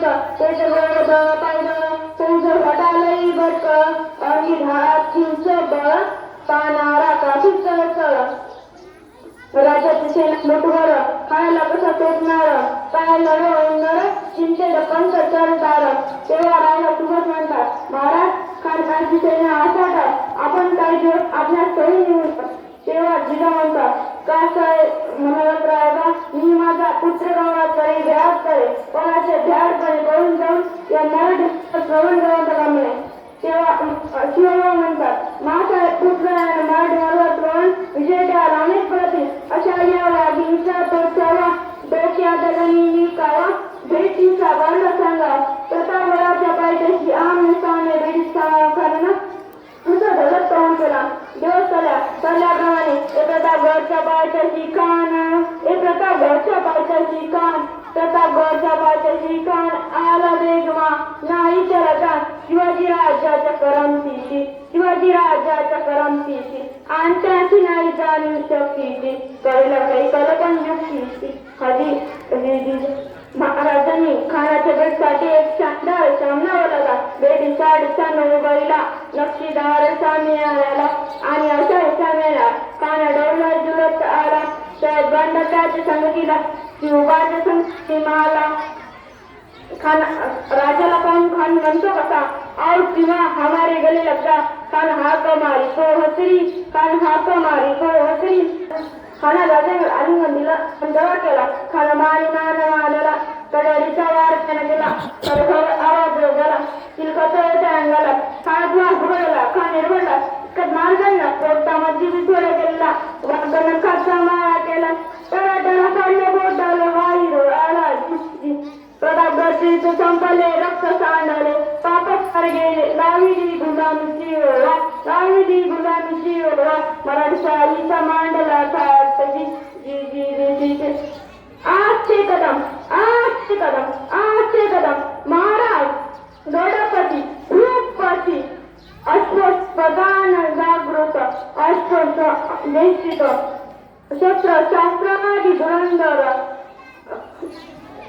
बटक त्याचे गोड पाहिलं तुमचं फटालही बटक अंगी धात चिंच बळ पानारा काशीच चळ राजाचे सेना मोठवर खायला कसं पेटणार काय लढवणार चिंतेत पंच चढतार तेव्हा राजा तुझं म्हणतात महाराज खानची सेना असाट आपण काही दिवस आपल्या सही निघून तेव्हा जिजा म्हणतात काय काय म्हणत राहायला मी माझा पुत्र गवळाकडे घ्यात करे पण असे ध्याडपणे पळून जाऊन या मराठी श्रवण ग्रंथ गमले तेव्हा शिवराव म्हणतात माझा पुत्र मराठी श्रवण विजय द्या रामेश प्रती अशा या वाघींचा तोचावा डोक्यात कावा भेटीचा वर्ण सांगा प्रतापगडाच्या पायथ्याशी आमने सामने भेटीत कारण तुझं धडक पाहून केला दिवस सल्याप्रमाणे हे प्रतापगडच्या पायथ्याशी कान हे प्रतापगडच्या पायथ्याशी कान प्रतापगडच्या पायथ्याशी कान आला वेगमा नाही चलता शिवाजी राजाच्या करमतीची शिवाजी राजाच्या करमतीची आणि त्याची नाही जाणीव शक्तीची कळलं काही कल्पन युक्तीची कधी महाराजांनी खानाच्या भेटीसाठी एक शानदार सामना ओळखला भेटी साडीचा नवबरीला नक्षीदार सामी आला आणि अशा साम्याला खाना डोळा जुलत आला त्या गंडकाच्या संगतीला शिवबाच्या संगतीला आला खान राजाला पाहून खान म्हणतो कसा और किंवा हमारे गले लगता खान हाक मारी तो हसरी खान हाक मारी तो हसरी खाना राजाने आलिंगन दिला दवा केला खाना मारी मानवाला कड्यारीचा वार त्याने केला खरखर आवाज झाला तिलकच्या अंगाला खाना धुवा घुगळला खान निर्बडला इतकत मार झाला पोटामध्ये विठोडा केला वागण खाचा माया केला टळा काढले पोटाला वाईर आला प्रतापगडचे संपले रक्त सांडले पापच गेले लाविली गुलामीची ओळा लाविली गुलामीची ओळा मराठी शाहीचा मांडला जी जी जी जी आजचे कदम आजचे कदम आजचे कदम महाराज गडपती रूपपती अश्वप्रधान जागृत अश्व निश्चित शस्त्र शास्त्रादी धुरंधर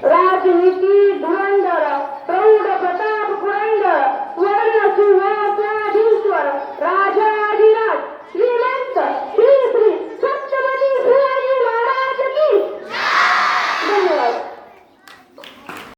राजनीती धुरंधर प्रौढ प्रताप पुरंदर